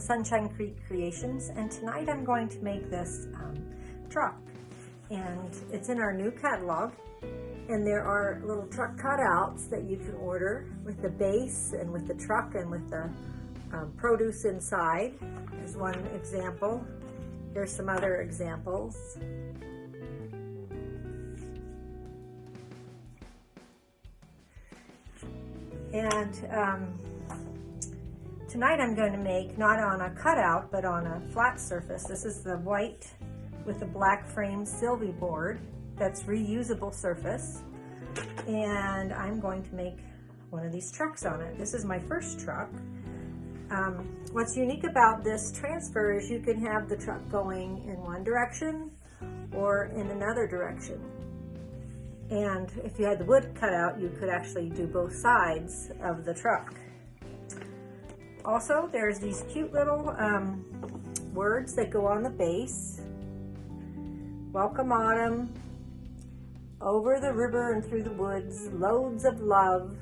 Sunshine Creek Creations, and tonight I'm going to make this truck, and it's in our new catalog, and there are little truck cutouts that you can order with the base and with the truck and with the produce inside. There's one example. Here's some other examples. And tonight I'm going to make not on a cutout, but on a flat surface. This is the white with the black frame Sylvie board that's reusable surface. And I'm going to make one of these trucks on it. This is my first truck. What's unique about this transfer is you can have the truck going in one direction or in another direction. And if you had the wood cut out, you could actually do both sides of the truck. Also, there's these cute little words that go on the base. Welcome autumn, over the river and through the woods, loads of love,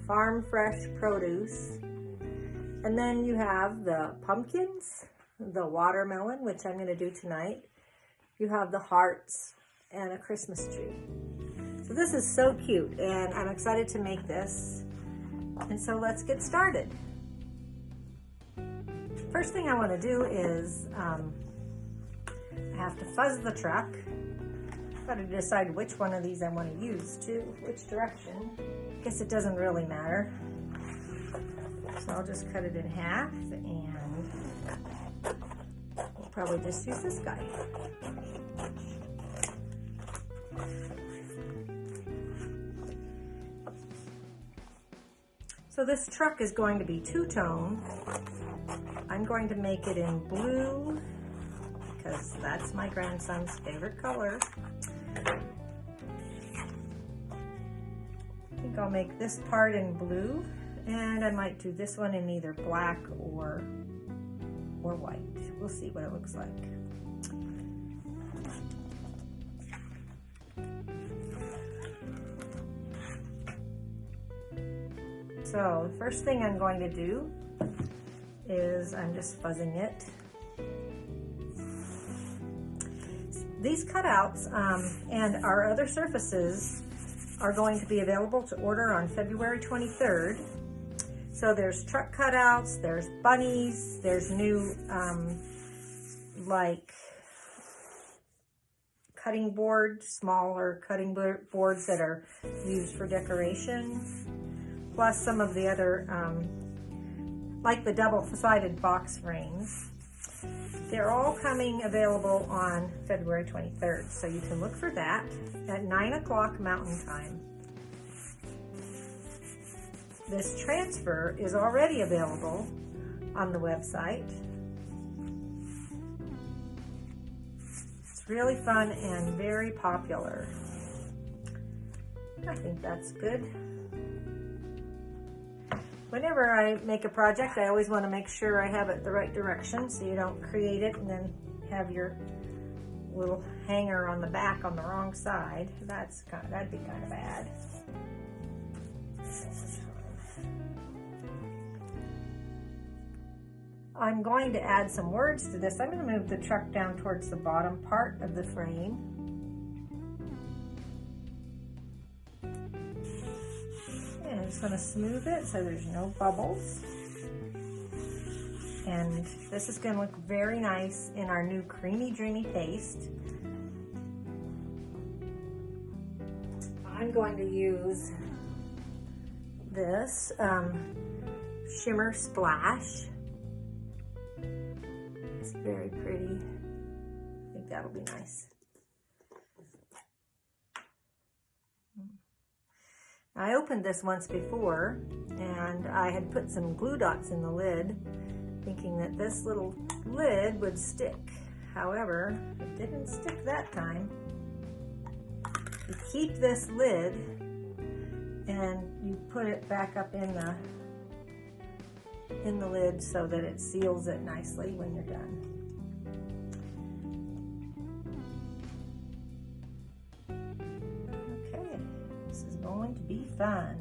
farm fresh produce. And then you have the pumpkins, the watermelon, which I'm going to do tonight. You have the hearts and a Christmas tree. So this is so cute, and I'm excited to make this. And so let's get started. First thing I want to do is I have to fuzz the truck. I've got to decide which one of these I want to use too, which direction. I guess it doesn't really matter. So I'll just cut it in half, and we'll probably just use this guy. So this truck is going to be two-tone. I'm going to make it in blue because that's my grandson's favorite color. I think I'll make this part in blue, and I might do this one in either black or white. We'll see what it looks like. So the first thing I'm going to do is I'm just fuzzing it. These cutouts and our other surfaces are going to be available to order on February 23rd. So there's truck cutouts, there's bunnies, there's new like cutting boards, smaller cutting boards that are used for decoration. Plus some of the other, like the double-sided box frames. They're all coming available on February 23rd, so you can look for that at 9 o'clock Mountain Time. This transfer is already available on the website. It's really fun and very popular. I think that's good. Whenever I make a project, I always want to make sure I have it the right direction so you don't create it and then have your little hanger on the back on the wrong side. That'd be kind of bad. I'm going to add some words to this. I'm going to move the truck down towards the bottom part of the frame. I'm just going to smooth it so there's no bubbles. And this is going to look very nice in our new creamy dreamy paste. I'm going to use this Shimmer Splash. It's very pretty. I think that'll be nice. I opened this once before, and I had put some glue dots in the lid, thinking that this little lid would stick. However, it didn't stick that time. You keep this lid, and you put it back up in the lid so that it seals it nicely when you're done. This is going to be fun.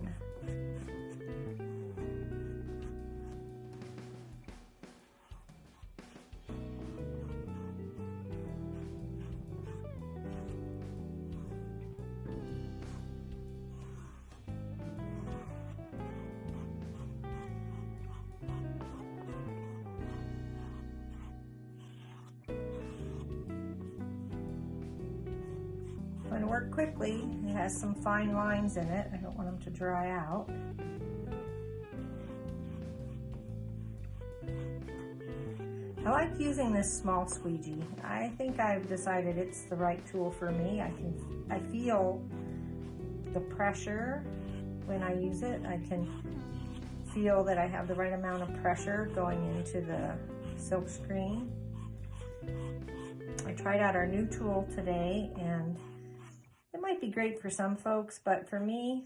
going to work quickly. It has some fine lines in it. I don't want them to dry out. I like using this small squeegee. I think I've decided it's the right tool for me. I feel the pressure when I use it. I can feel that I have the right amount of pressure going into the silk screen. I tried out our new tool today, and it might be great for some folks, but for me,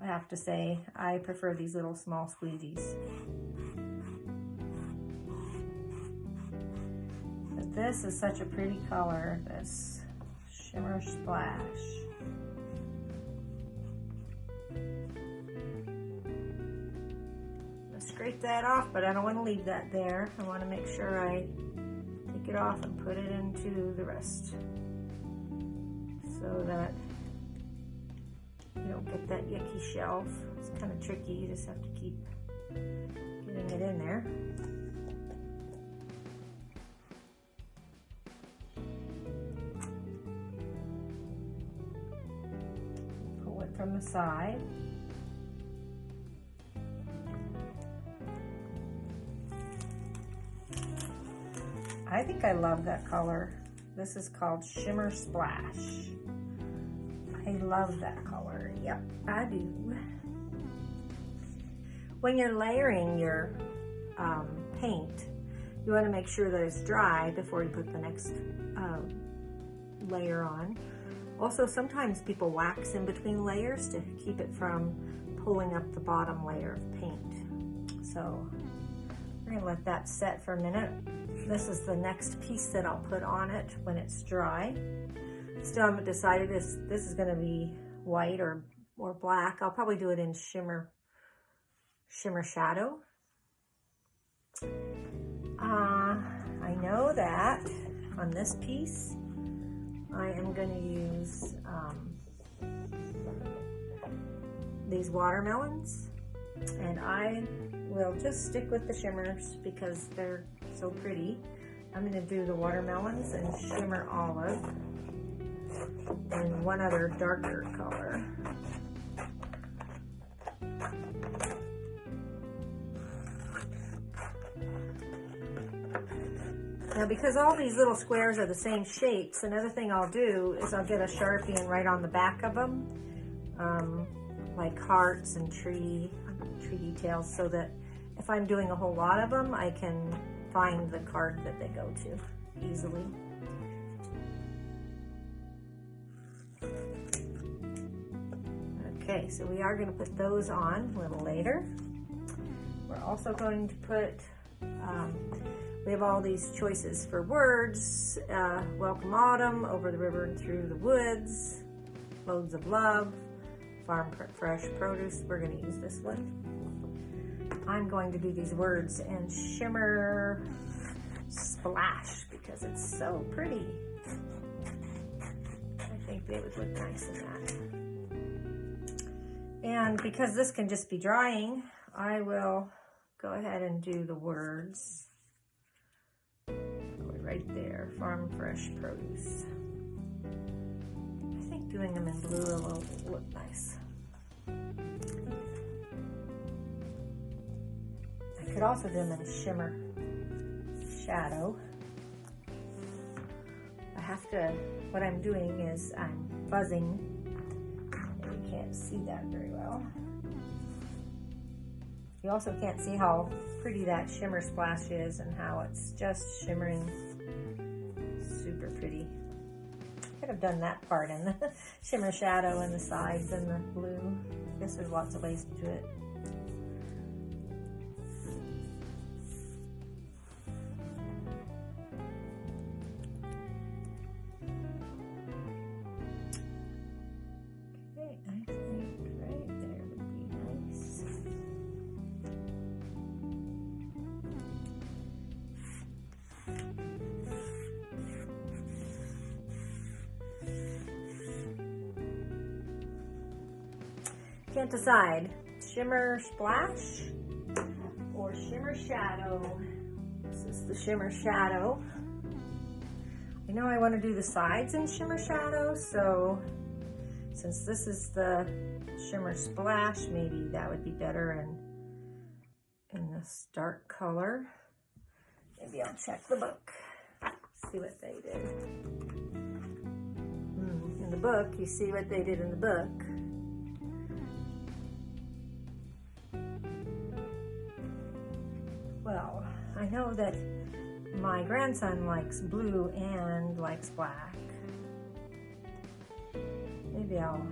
I have to say, I prefer these little small squeegees. But this is such a pretty color, this Shimmer Splash. I'll scrape that off, but I don't want to leave that there. I want to make sure I take it off and put it into the rest so that you don't get that yucky shelf. It's kind of tricky, you just have to keep getting it in there. Pull it from the side. I think I love that color. This is called Shimmer Splash. I love that color. Yep, I do. When you're layering your paint, you want to make sure that it's dry before you put the next layer on. Also, sometimes people wax in between layers to keep it from pulling up the bottom layer of paint. So we're gonna let that set for a minute. This is the next piece that I'll put on it when it's dry. Still haven't decided if this is gonna be white or black. I'll probably do it in Shimmer Shadow. I know that on this piece, I am gonna use these watermelons, and I will just stick with the shimmers because they're so pretty. I'm gonna do the watermelons and Shimmer Olive and one other darker color. Now, because all these little squares are the same shapes, another thing I'll do is I'll get a Sharpie and write on the back of them, like hearts and tree details, so that if I'm doing a whole lot of them, I can find the card that they go to easily. Okay, so we are going to put those on a little later. We're also going to put, we have all these choices for words, Welcome Autumn, Over the River and Through the Woods, Loads of Love, Farm Fresh Produce. We're going to use this one. I'm going to do these words in Shimmer Splash because it's so pretty. I think they would look nice in that. And because this can just be drying, I will go ahead and do the words right there, Farm Fresh Produce. I think doing them in blue will look nice. I could also do them in Shimmer Shadow. What I'm doing is I'm buzzing. You can't see that very well. You also can't see how pretty that Shimmer Splash is and how it's just shimmering. Super pretty. Could have done that part in the Shimmer Shadow and the sides and the blue. I guess there's lots of ways to do it. Can't decide, Shimmer Splash or Shimmer Shadow. This is the Shimmer Shadow. You know, I want to do the sides in shimmer shadow, so since this is the shimmer splash, maybe that would be better in this dark color. Maybe I'll check the book, see what they did. In the book, you see what they did in the book. Well, I know that my grandson likes blue and likes black. Maybe I'll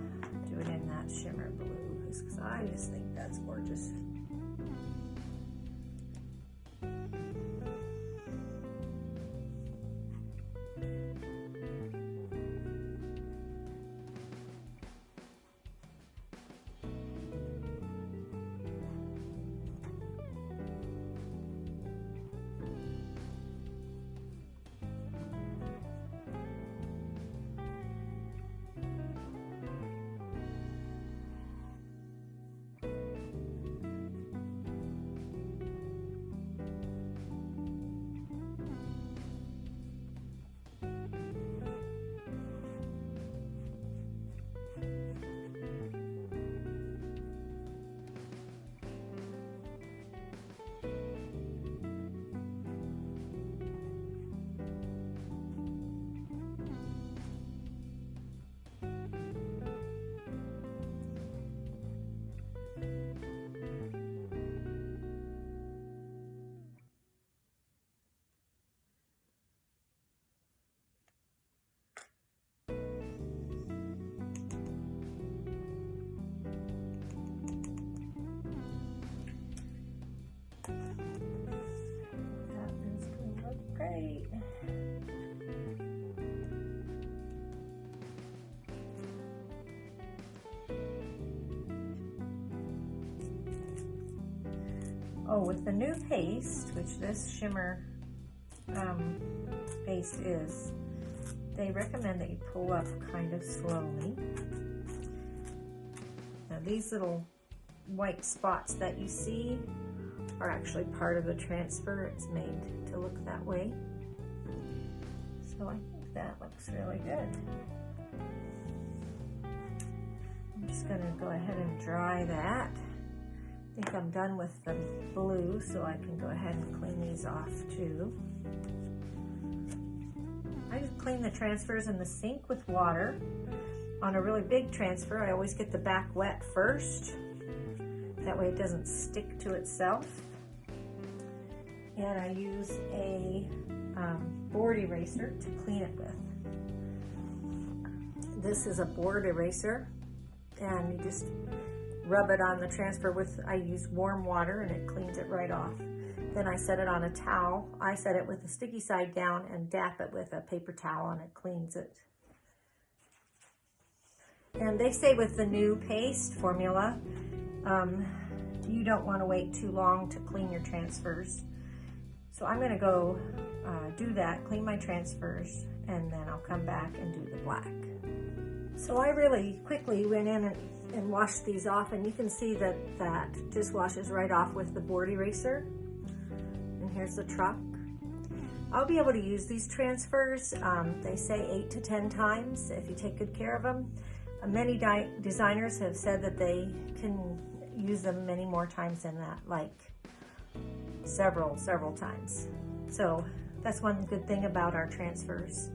do it in that shimmer blue, because I just think that's gorgeous. Great. Oh, with the new paste, which this shimmer paste is, they recommend that you pull up kind of slowly. Now these little white spots that you see are actually part of the transfer. It's made to look that way. So I think that looks really good. I'm just gonna go ahead and dry that. I think I'm done with the blue, so I can go ahead and clean these off too. I just clean the transfers in the sink with water. On a really big transfer, I always get the back wet first. That way it doesn't stick to itself. And I use a board eraser to clean it with. This is a board eraser, and you just rub it on the transfer with, I use warm water, and it cleans it right off. Then I set it on a towel. I set it with the sticky side down and dap it with a paper towel, and it cleans it. And they say with the new paste formula, you don't want to wait too long to clean your transfers. So I'm going to go do that, clean my transfers, and then I'll come back and do the black. So I really quickly went in and washed these off, and you can see that that just washes right off with the board eraser. And here's the truck. I'll be able to use these transfers, they say 8 to 10 times if you take good care of them. Many designers have said that they can use them many more times than that, like several times. So that's one good thing about our transfers.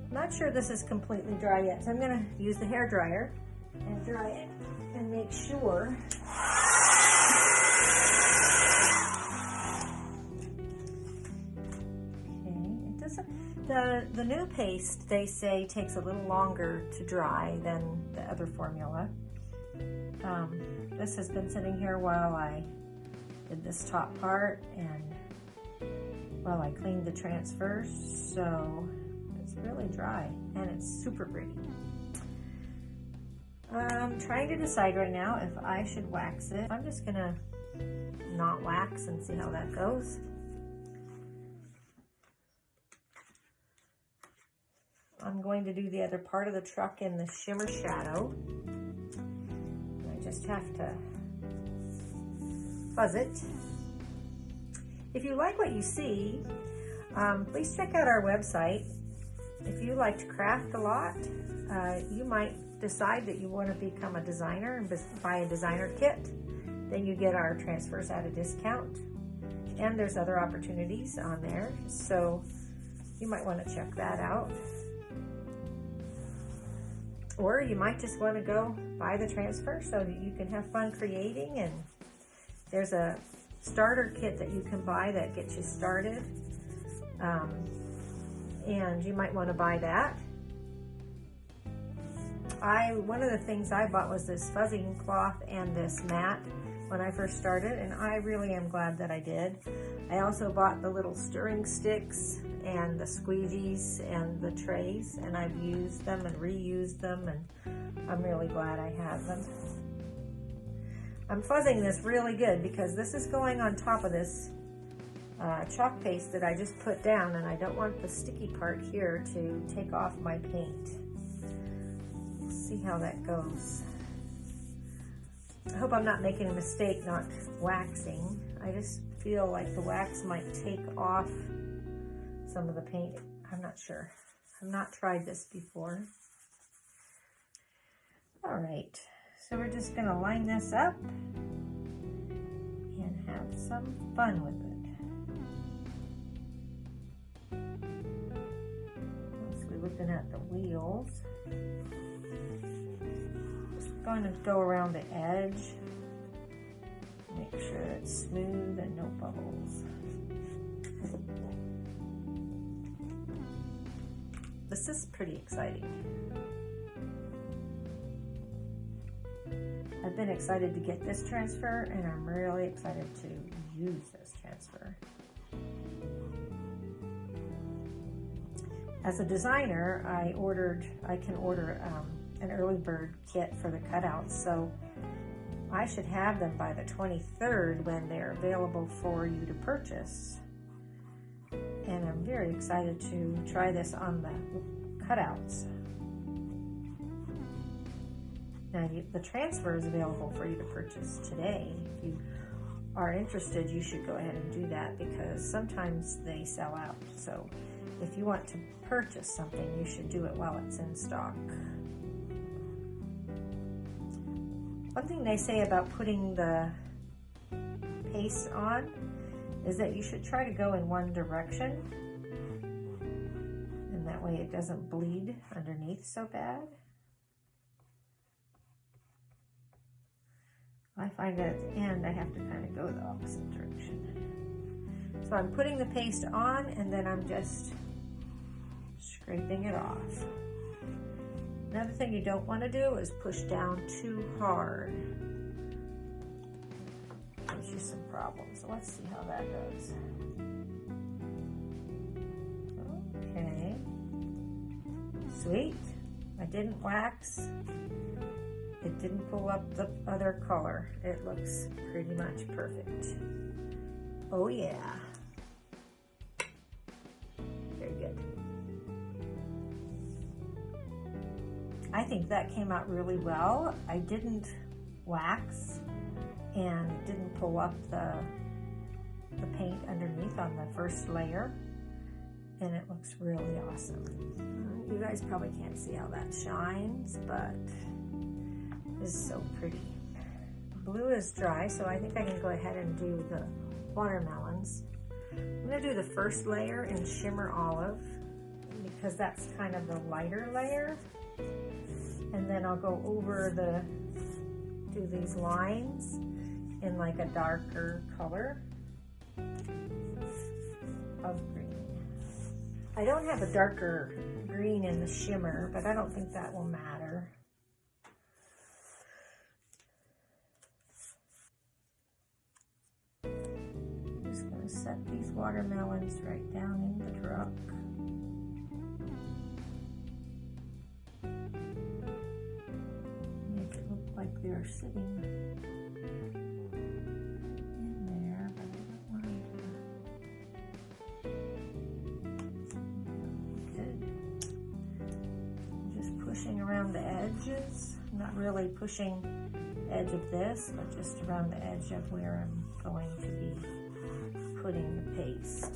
I'm not sure this is completely dry yet, so I'm going to use the hair dryer and dry it and make sure. Okay, it doesn't. The new paste, they say, takes a little longer to dry than the other formula. This has been sitting here while I did this top part and while I cleaned the transfers, so it's really dry and it's super pretty. I'm trying to decide right now if I should wax it. I'm just gonna not wax and see how that goes. I'm going to do the other part of the truck in the shimmer shadow. I just have to fuzz it. If you like what you see, Please check out our website. If you like to craft a lot, you might decide that you want to become a designer and buy a designer kit. Then you get our transfers at a discount. And there's other opportunities on there, so you might want to check that out. Or you might just want to go buy the transfer so that you can have fun creating. And there's a starter kit that you can buy that gets you started. And you might want to buy that. One of the things I bought was this fuzzing cloth and this mat when I first started, and I really am glad that I did. I also bought the little stirring sticks and the squeegees and the trays, and I've used them and reused them, and I'm really glad I have them. I'm fuzzing this really good because this is going on top of this chalk paste that I just put down, and I don't want the sticky part here to take off my paint. We'll see how that goes. I hope I'm not making a mistake not waxing. I just feel like the wax might take off some of the paint. I'm not sure. I've not tried this before. All right, so we're just gonna line this up and have some fun with it. Mostly looking at the wheels. Going to go around the edge, make sure it's smooth and no bubbles. This is pretty exciting. I've been excited to get this transfer, and I'm really excited to use this transfer. As a designer, I can order an early bird kit for the cutouts, so I should have them by the 23rd when they're available for you to purchase. And I'm very excited to try this on the cutouts. Now the transfer is available for you to purchase today. If you are interested, you should go ahead and do that because sometimes they sell out. So if you want to purchase something, you should do it while it's in stock. One thing they say about putting the paste on is that you should try to go in one direction, and that way it doesn't bleed underneath so bad. I find that at the end I have to kind of go the opposite direction. So I'm putting the paste on, and then I'm just scraping it off. Another thing you don't want to do is push down too hard. Gives you some problems. So let's see how that goes. Okay. Sweet. I didn't wax. It didn't pull up the other color. It looks pretty much perfect. Oh yeah. Very good. I think that came out really well. I didn't wax, and it didn't pull up the paint underneath on the first layer, and it looks really awesome. You guys probably can't see how that shines, but it's so pretty. Blue is dry, so I think I can go ahead and do the watermelons. I'm gonna do the first layer in Shimmer Olive because that's kind of the lighter layer. And then I'll go over do these lines in like a darker color of green. I don't have a darker green in the shimmer, but I don't think that will matter. I'm just going to set these watermelons right down in the truck. Like they're sitting in there, but I don't want to. Good. I'm just pushing around the edges. I'm not really pushing the edge of this, but just around the edge of where I'm going to be putting the paste.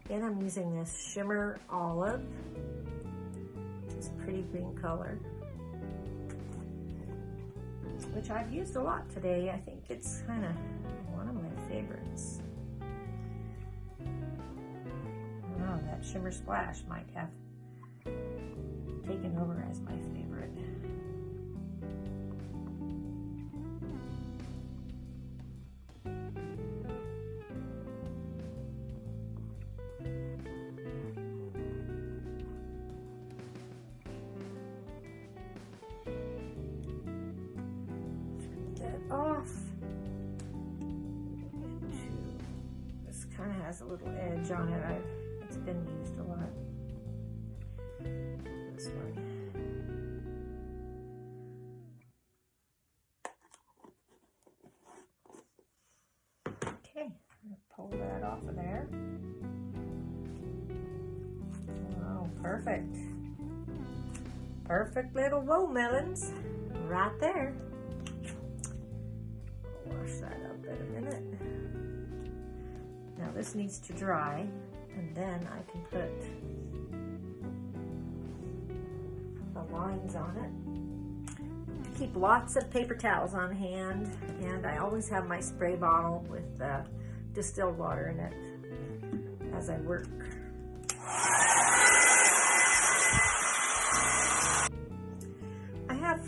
Again, I'm using this Shimmer Olive. It's a pretty green color, which I've used a lot today. I think it's kind of one of my favorites. Oh, that Shimmer Splash might have taken over as my favorite. Off. This kind of has a little edge on it. It's been used a lot. This one. Okay, I'm gonna pull that off of there. Oh, perfect. Perfect little watermelons right there. Wash that up in a minute. Now this needs to dry, and then I can put the lines on it. Keep lots of paper towels on hand, and I always have my spray bottle with distilled water in it as I work. I have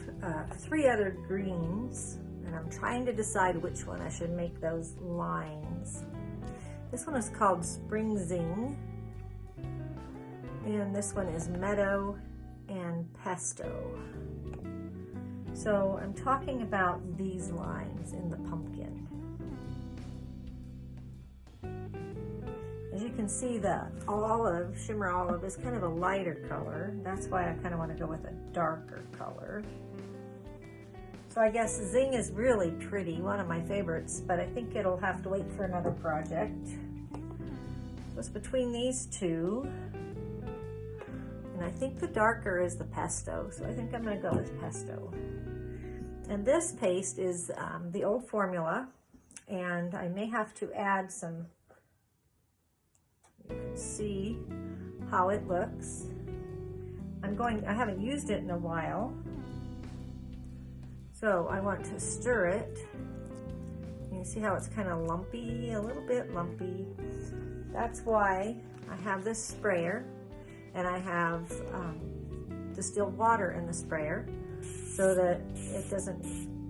3 other greens, and I'm trying to decide which one I should make those lines. This one is called Spring Zing, and this one is Meadow and Pesto. So I'm talking about these lines in the pumpkin. As you can see, the olive, Shimmer Olive, is kind of a lighter color. That's why I kind of want to go with a darker color. So I guess Zing is really pretty, one of my favorites, but I think it'll have to wait for another project. So it's between these two. And I think the darker is the Pesto, so I think I'm gonna go with Pesto. And this paste is the old formula, and I may have to add some, you can see how it looks. I haven't used it in a while. So I want to stir it. You can see how it's kind of lumpy, a little bit lumpy. That's why I have this sprayer, and I have distilled water in the sprayer so that it doesn't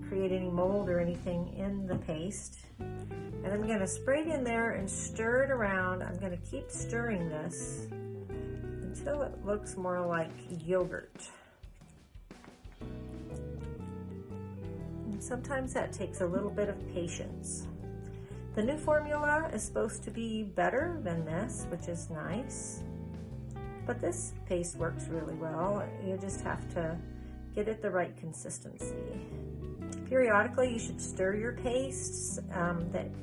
create any mold or anything in the paste. And I'm gonna spray it in there and stir it around. I'm gonna keep stirring this until it looks more like yogurt. Sometimes that takes a little bit of patience. The new formula is supposed to be better than this, which is nice. But this paste works really well. You just have to get it the right consistency. Periodically, you should stir your pastes,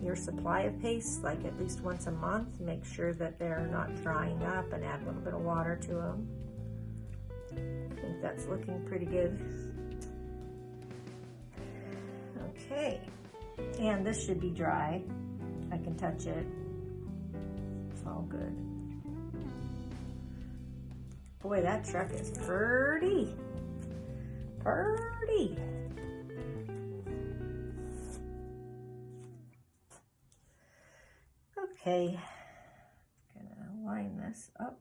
your supply of pastes, like at least once a month. Make sure that they're not drying up, and add a little bit of water to them. I think that's looking pretty good. Okay, and this should be dry. I can touch it. It's all good. Boy, that truck is pretty. Pretty. Okay, gonna line this up.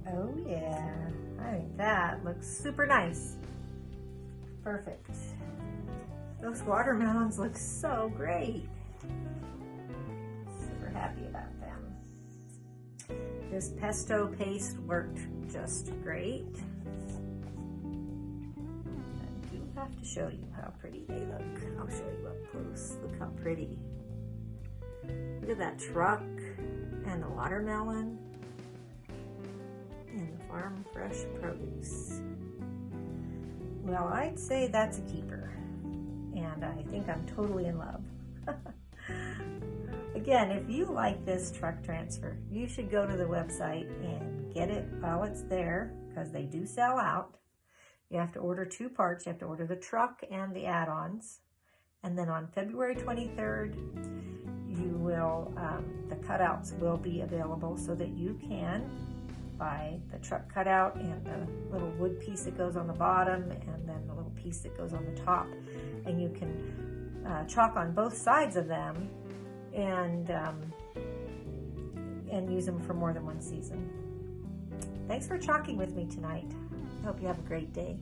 Oh yeah, I think that looks super nice. Perfect. Those watermelons look so great. Super happy about them. This pesto paste worked just great. have to show you how pretty they look. I'll show you up close. Look how pretty. Look at that truck and the watermelon and the farm fresh produce. Well, I'd say that's a keeper, and I think I'm totally in love. Again, if you like this truck transfer, you should go to the website and get it while it's there, because they do sell out. You have to order 2 parts. You have to order the truck and the add-ons. And then on February 23rd, you will, the cutouts will be available so that you can buy the truck cutout and the little wood piece that goes on the bottom and then the little piece that goes on the top. And you can chalk on both sides of them and use them for more than one season. Thanks for chalking with me tonight. I hope you have a great day.